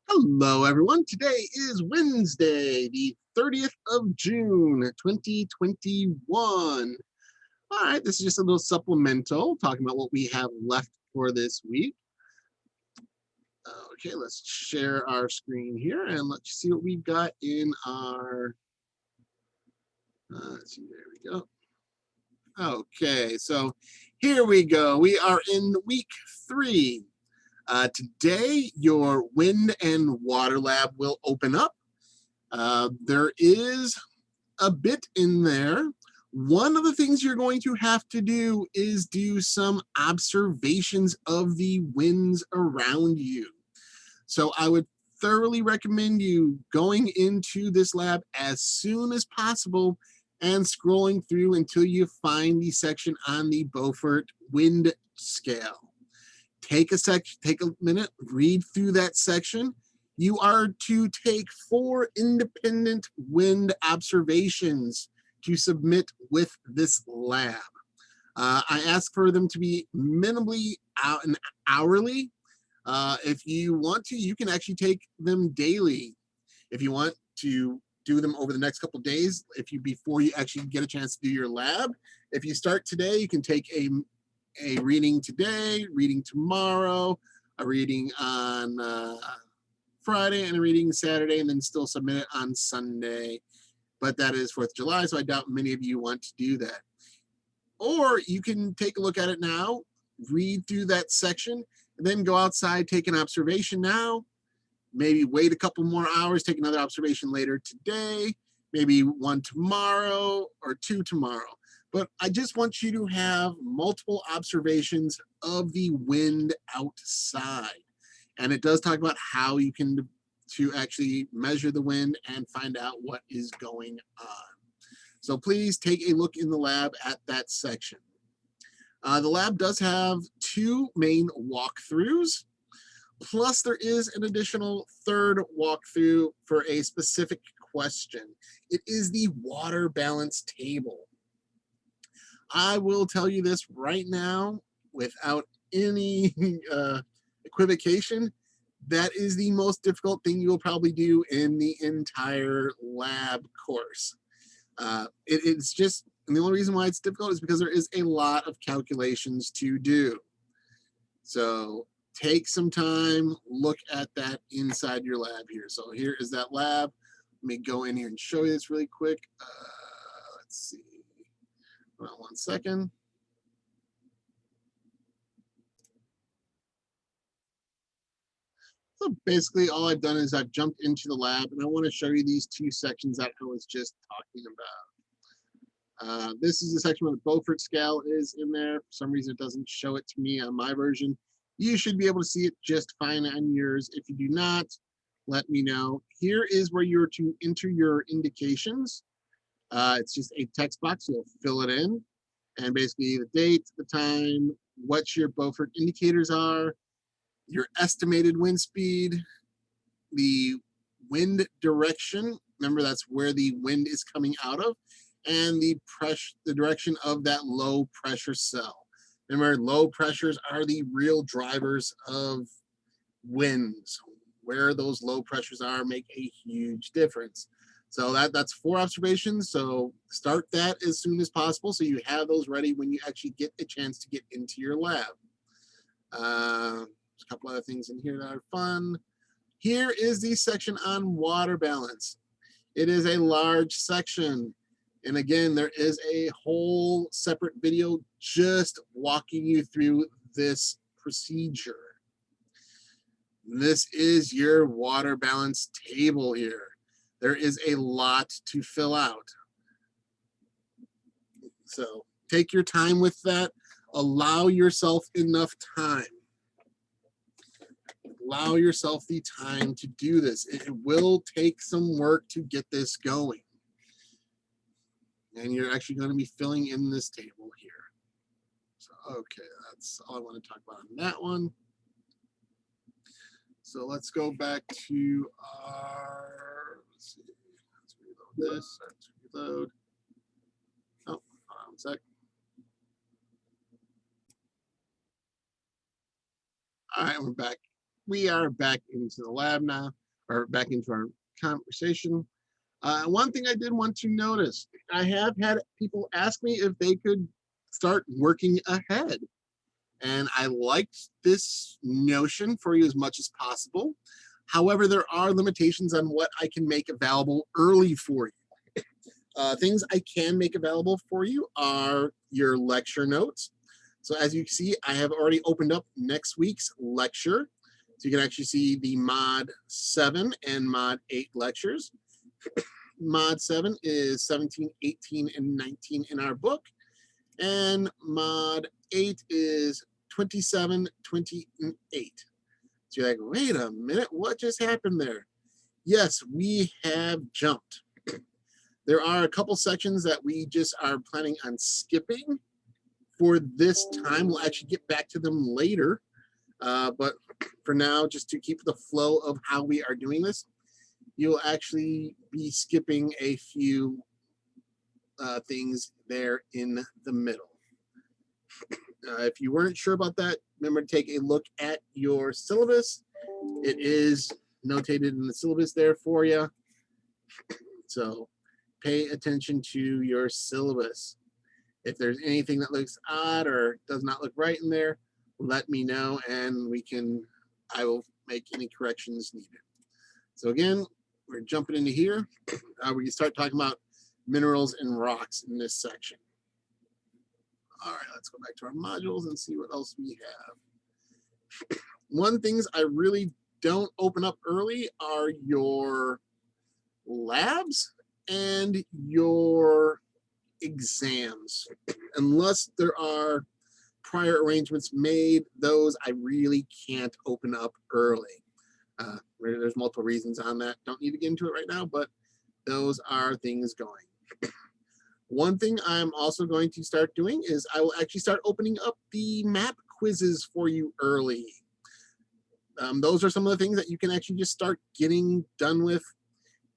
Hello, everyone. Today is Wednesday, the 30th of June, 2021. All right, this is just a little supplemental talking about what we have left for this week. Okay, let's share our screen here and let's see what we've got in our, let's see, there we go. Okay, so here we go. We are in week 3. Today, your wind and water lab will open up. There is a bit in there. One of the things you're going to have to do is do some observations of the winds around you. So I would thoroughly recommend you going into this lab as soon as possible and scrolling through until you find the section on the Beaufort wind scale. Take a minute, read through that section. You are to take 4 independent wind observations to submit with this lab. I ask for them to be minimally an hourly. If you want to, you can actually take them daily. If you want to do them over the next couple of days, before you actually get a chance to do your lab. If you start today, you can take a reading today, reading tomorrow, a reading on Friday, and a reading Saturday, and then still submit it on Sunday. But that is 4th of July, so I doubt many of you want to do that. Or you can take a look at it now, read through that section, and then go outside, take an observation now, maybe wait a couple more hours, take another observation later today, maybe 1 tomorrow or 2 tomorrow. But I just want you to have multiple observations of the wind outside. And it does talk about how you can to actually measure the wind and find out what is going on. So please take a look in the lab at that section. The lab does have 2 main walkthroughs, plus there is an additional 3rd walkthrough for a specific question. It is the water balance table. I will tell you this right now without any equivocation. That is the most difficult thing you will probably do in the entire lab course. It's just, and the only reason why it's difficult is because there is a lot of calculations to do. So take some time, look at that inside your lab here. So here is that lab. Let me go in here and show you this really quick. Let's see. Hold on 1 second. So basically all I've done is I've jumped into the lab and I want to show you these 2 sections that I was just talking about. This is the section where the Beaufort scale is in there. For some reason it doesn't show it to me on my version. You should be able to see it just fine on yours. If you do not, let me know. Here is where you're to enter your indications. It's just a text box, you'll fill it in. And basically the date, the time, what your Beaufort indicators are, your estimated wind speed, the wind direction. Remember, that's where the wind is coming out of, and the direction of that low pressure cell. Remember, low pressures are the real drivers of winds. Where those low pressures are make a huge difference. So that's 4 observations. So start that as soon as possible so you have those ready when you actually get a chance to get into your lab. There's a couple other things in here that are fun. Here is the section on water balance. It is a large section. And again, there is a whole separate video just walking you through this procedure. This is your water balance table here. There is a lot to fill out. So take your time with that. Allow yourself enough time. Allow yourself the time to do this. It will take some work to get this going. And you're actually going to be filling in this table here. So, okay, that's all I want to talk about on that one. So let's go back to our, let's see, let's reload this, let's reload. Oh, hold on 1 sec. All right, we're back. we are back into the lab now, or back into our conversation. One thing I did want to notice, I have had people ask me if they could start working ahead. And I liked this notion for you as much as possible. However, there are limitations on what I can make available early for you. Things I can make available for you are your lecture notes. So as you can see, I have already opened up next week's lecture. So you can actually see the Mod 7 and Mod 8 lectures. Mod 7 is 17, 18, and 19 in our book. And Mod 8 is 27, 20, and 8. So you're like, wait a minute, what just happened there? Yes, we have jumped. There are a couple sections that we just are planning on skipping for this time. We'll actually get back to them later. But for now, just to keep the flow of how we are doing this, you'll actually be skipping a few things there in the middle. If you weren't sure about that, remember to take a look at your syllabus. It is notated in the syllabus there for you. So pay attention to your syllabus. If there's anything that looks odd or does not look right in there, let me know and I will make any corrections needed. So again, we're jumping into here. We can start talking about minerals and rocks in this section. All right, let's go back to our modules and see what else we have. One things I really don't open up early are your labs and your exams. Unless there are prior arrangements made, those I really can't open up early. There's multiple reasons on that. Don't need to get into it right now, but those are things going. One thing I'm also going to start doing is I will actually start opening up the map quizzes for you early. Those are some of the things that you can actually just start getting done with.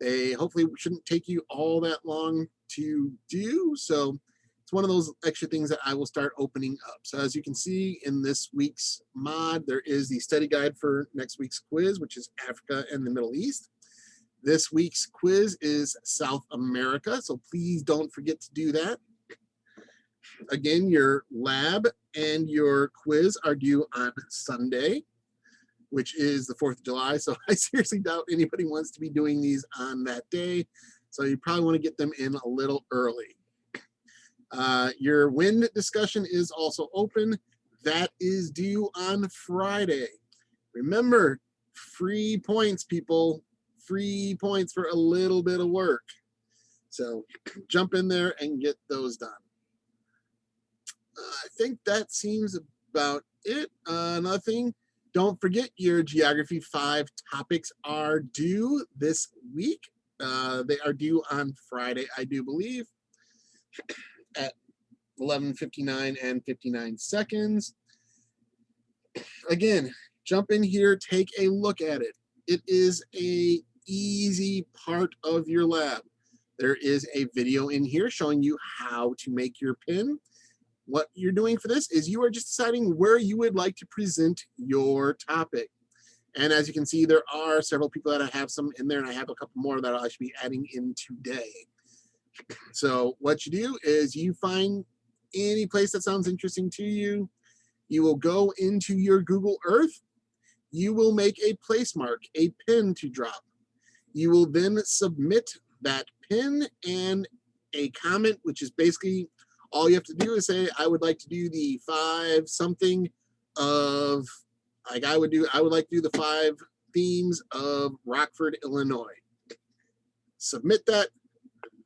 They hopefully shouldn't take you all that long to do. So it's one of those extra things that I will start opening up. So as you can see in this week's mod, there is the study guide for next week's quiz, which is Africa and the Middle East. This week's quiz is South America, so please don't forget to do that. Again, your lab and your quiz are due on Sunday, which is the 4th of July. So I seriously doubt anybody wants to be doing these on that day. So you probably want to get them in a little early. Your wind discussion is also open. That is due on Friday. Remember, free points, people. Free points for a little bit of work. So jump in there and get those done. I think that seems about it. Another thing, don't forget your Geography 5 topics are due this week. They are due on Friday, I do believe, at 11:59 and 59 seconds. Again, jump in here, take a look at it. It is a easy part of your lab. There is a video in here showing you how to make your pin. What you're doing for this is you are just deciding where you would like to present your topic. And as you can see, there are several people that I have some in there, and I have a couple more that I'll actually be adding in today. So what you do is you find any place that sounds interesting to you. You will go into your Google Earth. You will make a place mark, a pin to drop. You will then submit that pin and a comment, which is basically all you have to do is say, I would like to do the 5 something of, like I would like to do the 5 themes of Rockford, Illinois. Submit that.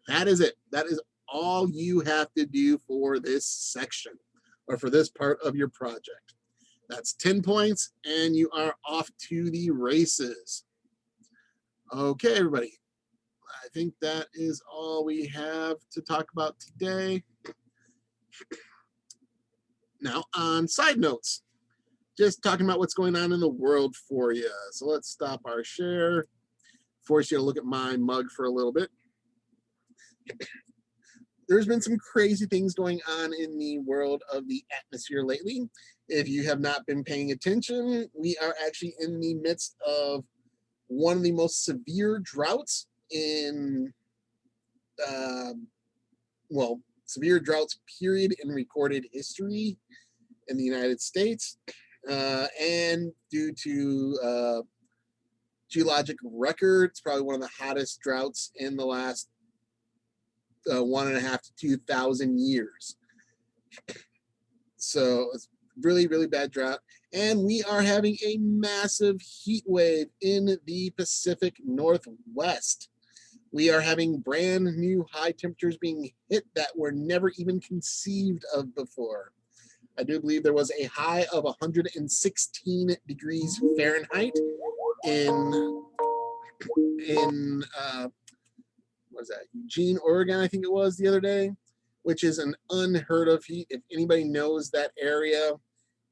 That is it. That is all you have to do for this section or for this part of your project. That's 10 points and you are off to the races. Okay, everybody. I think that is all we have to talk about today. Now, on side notes, just talking about what's going on in the world for you. So let's stop our share, force you to look at my mug for a little bit. There's been some crazy things going on in the world of the atmosphere lately. If you have not been paying attention, we are actually in the midst of one of the most severe droughts in, well, severe droughts period in recorded history in the United States. And due to geologic records, probably one of the hottest droughts in the last 1.5 to 2,000 years. So it's really, really bad drought. And we are having a massive heat wave in the Pacific Northwest. We are having brand new high temperatures being hit that were never even conceived of before. I do believe there was a high of 116 degrees Fahrenheit in what is that, Eugene, Oregon, I think it was the other day, which is an unheard of heat. If anybody knows that area,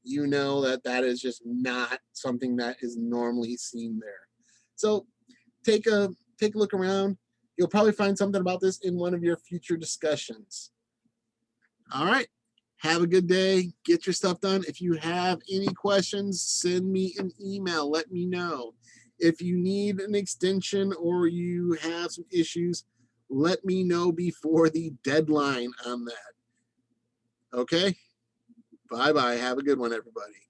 you know that that is just not something that is normally seen there. So take a look around. You'll probably find something about this in one of your future discussions. All right. Have a good day. Get your stuff done. If you have any questions, send me an email. Let me know. If you need an extension or you have some issues, let me know before the deadline on that. Okay? Bye-bye. Have a good one, everybody.